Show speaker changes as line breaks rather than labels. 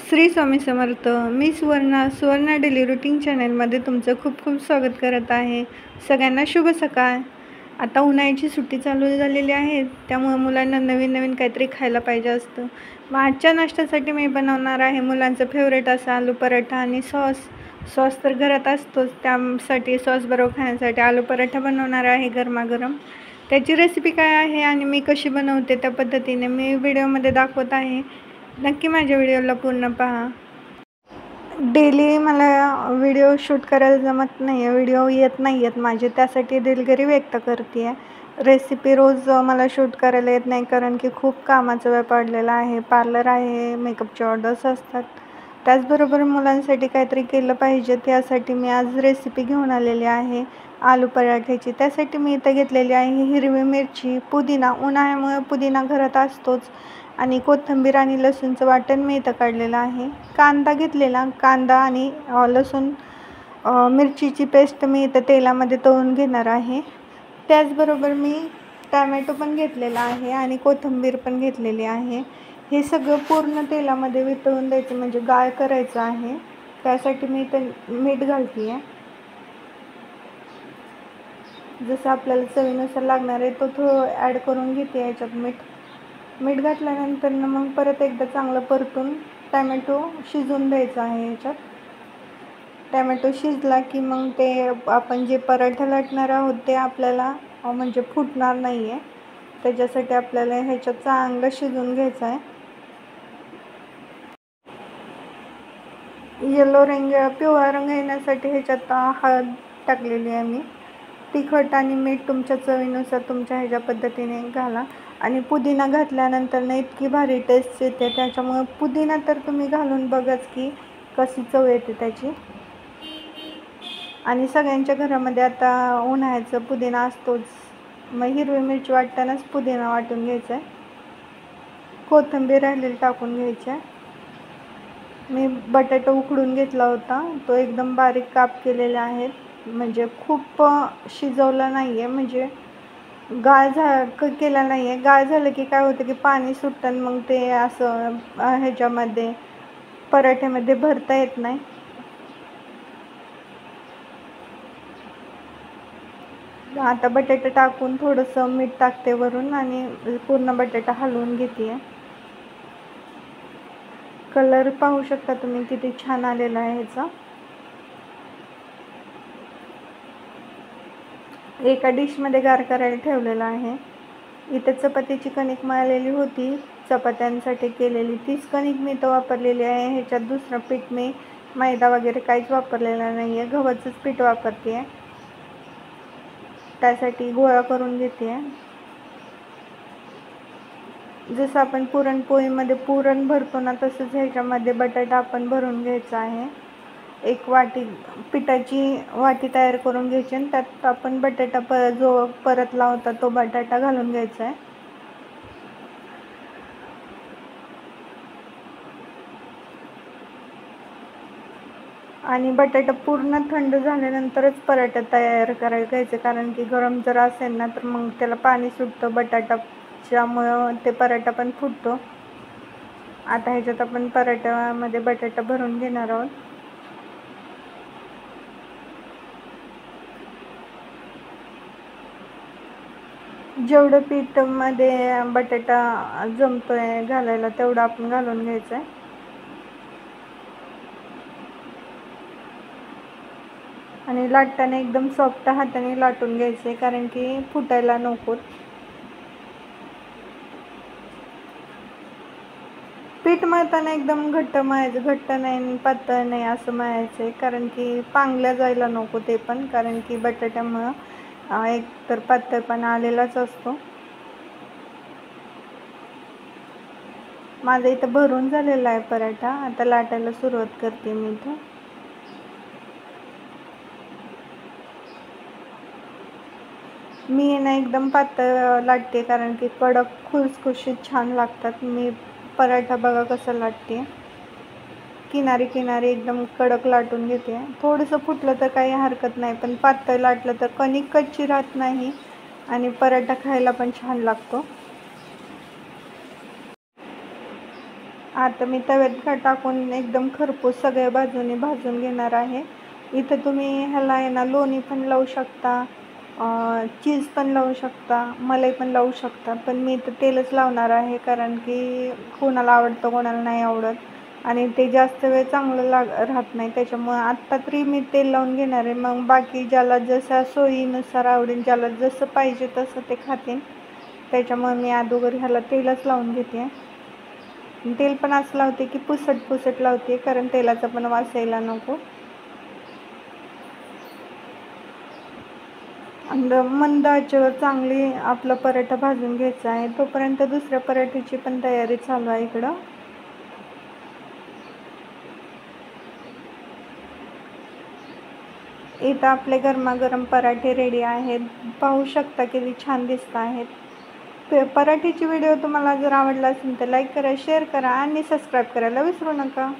श्री स्वामी समर्थ. मी Suvarna daily routine चॅनलमध्ये तुमचं खूप खूप स्वागत करत आहे. सगळ्यांना शुभ सकाळ. आता उन्हाळ्याची सुट्टी चालू झालेली आहे, त्यामुळे मुलांना नवीन नवीन काहीतरी खायला पाहिजे असतं. मग आजच्या नाश्त्यासाठी मी बनवणार आहे मुलांचं फेवरेट असा आलू पराठा आणि सॉस तर घरात असतोच, त्यासाठी सॉस बरोबर खाण्यासाठी आलू पराठा बनवणार आहे गरमागरम. त्याची रेसिपी काय आहे आणि मी कशी बनवते त्या पद्धतीने मी व्हिडिओमध्ये दाखवत आहे. नक्की माझ्या व्हिडिओला पूर्ण पहा. डेली मला व्हिडिओ शूट करायला जमत नाही आहे, व्हिडिओ येत नाही आहेत माझे, त्यासाठी दिलगिरी व्यक्त करते आहे. रेसिपी रोज मला शूट करायला येत नाही, कारण की खूप कामाचा वेळ पडलेला आहे. पार्लर आहे, मेकअपचे ऑर्डर्स असतात, त्याचबरोबर मुलांसाठी काहीतरी केलं पाहिजे. त्यासाठी मी आज रेसिपी घेऊन आलेली आहे आलू पराठ्याची. त्यासाठी मी इथं घेतलेली आहे हिरवी मिरची, पुदिना, उन्हाळ्यामुळे पुदिना घरात असतोच, आणि कोथिंबीर आणि लसूणचं वाटण मी इथं काढलेलं आहे. कांदा घेतलेला, कांदा आणि लसूण मिरचीची पेस्ट मी इथं तेलामध्ये तळून घेणार आहे. त्याचबरोबर मी टॅमॅटो पण घेतलेला आहे आणि कोथिंबीर पण घेतलेली आहे. हे सगळं पूर्ण तेलामध्ये वितळून द्यायचं, म्हणजे गाळ करायचं आहे. त्यासाठी मी इथं मीठ घालते आहे, जसं आपल्याला चवीनुसार लागणार आहे तो थोडं ॲड करून घेते याच्यात. मीठ घातल्यानंतर मग परत एकदा चांगलं परतून टॅमॅटो शिजवून द्यायचा आहे. याच्यात टॅमॅटो शिजला की मग ते आपण जे पराठा लाटणार आहोत ते आपल्याला म्हणजे फुटणार नाही आहे, त्याच्यासाठी आपल्याला ह्याच्यात चांगलं शिजवून घ्यायचं आहे. पिवळा रंग येण्यासाठी ह्याच्यात हळद टाकलेली आहे मी. तिखट आणि मीठ तुमच्या चवीनुसार तुमच्या ह्याच्या पद्धतीने घाला. आणि पुदिना घातल्यानंतर इतकी भारी टेस्ट येते, त्याच्यामुळे पुदिना तर तुम्ही घालून बघाच की कशी चव येते त्याची. आणि सगळ्यांच्या घरामध्ये आता उन्हाळ्याचं पुदिना असतोच, मग हिरवी मिरची वाटतानाच पुदिना वाटून घ्यायचा आहे. कोथिंबीर राहिलेली टाकून घ्यायची आहे. मी बटाटा उकडून घेतला होता, तो एकदम बारीक काप केलेले आहेत, म्हणजे खूप शिजवला नाही आहे, म्हणजे गाळ केला नाही आहे. गाळ झालं की काय होतं की पाणी सुटतं, मग ते असं ह्याच्यामध्ये पराठ्यामध्ये भरता येत नाही. आता बटाटा टाकून थोडंसं मीठ टाकते वरून आणि पूर्ण बटाटा हलवून घेते आहे. कलर पाहू शकता तुम्ही किती छान आलेला आहे ह्याचा. एका डिशमध्ये गार करायला ठेवलेला आहे. इथं चपातीची कणिक मळलेली होती, चपात्यांसाठी केलेली, तीच कणिक मी इथं वापरलेली आहे. ह्याच्यात दुसरं पीठ मी मैदा वगैरे काहीच वापरलेला नाही आहे, गव्हाचंच पीठ वापरते आहे. त्यासाठी गोळा करून घेते आहे. जसं आपण पुरणपोळीमध्ये पुरण भरतो ना, तसंच ह्याच्यामध्ये बटाटा आपण भरून घ्यायचा आहे. एक पिठाची वाटी तयार करून घ्यायची आणि त्यात आपण बटाटा जो परतला होता तो बटाटा घालून घ्यायचा आहे. आणि बटाटा पूर्ण थंड झाल्यानंतरच पराठा तयार करायला घ्यायचे, कारण की गरम जर असेल ना तर मग त्याला पाणी सुटतं बटाटाच्यामुळं, ते पराठा पण फुटतो. आता ह्याच्यात आपण पराठ्यामध्ये बटाटा भरून घेणार आहोत. जेवढं पीठमध्ये बटाटा जमतोय घालायला तेवढं आपण घालून घ्यायचं आहे. आणि लाटताना एकदम सॉफ्ट हाताने लाटून घ्यायचे, कारण की फुटायला नकोत. पीठ मळताना एकदम घट्ट मळायचं, घट्ट नाही पातळ नाही असं मळायचं आहे, कारण की पांगल्या जायला नको ते पण, कारण की बटाट्यामुळं एक तर पातळपणा आलेलाच असतो. माझा इथं भरून झालेला आहे पराठा. आता लाटायला सुरुवात करते मी इथं. मी ना एकदम पातळ लाटते, कारण की कडक खुसखुशीत छान लागतात. मी पराठा बघा कसं लाटते, किनारी एकदम कडक लाटून घेते. थोडंसं फुटलं तर काही हरकत नाही, पण पातळ लाटलं तर कणिक कच्ची राहत नाही आणि पराठा खायला पण छान लागतो. आता मी तव्यात टाकून एकदम खरपूस सगळ्या बाजूने भाजून घेणार आहे. इथं तुम्ही ह्याला आहे ना लोणी पण लावू शकता, चीज पण लावू शकता, मलाई पण लावू शकता. पण मी इथं तेलच लावणार आहे, कारण की कोणाला आवडतं कोणाला नाही आवडत आणि ते जास्त वेळ चांगलं राहत नाही. त्याच्यामुळं आत्ता तरी मी तेल लावून घेणार आहे. मग बाकी ज्याला जसं सोयीनुसार आवडेल, ज्याला जसं पाहिजे तसं ते खातील. त्याच्यामुळे मी अगोदर ह्याला तेलच लावून घेते. तेल पण असं लावते की पुसट लावते, कारण तेलाचा पण वास यायला नको. आणि मंद आचेवर चांगली आपला पराठा भाजून घ्यायचा आहे. तोपर्यंत दुसऱ्या पराठ्याची पण तयारी चालू आहे इकडं. इथं आपले गरमागरम पराठे रेडी आहेत. पाहू शकता किती छान दिसत आहेत. पराठ्याची व्हिडिओ तुम्हाला जर आवडला असेल तर लाईक करा, शेअर करा आणि सबस्क्राईब करायला विसरू नका.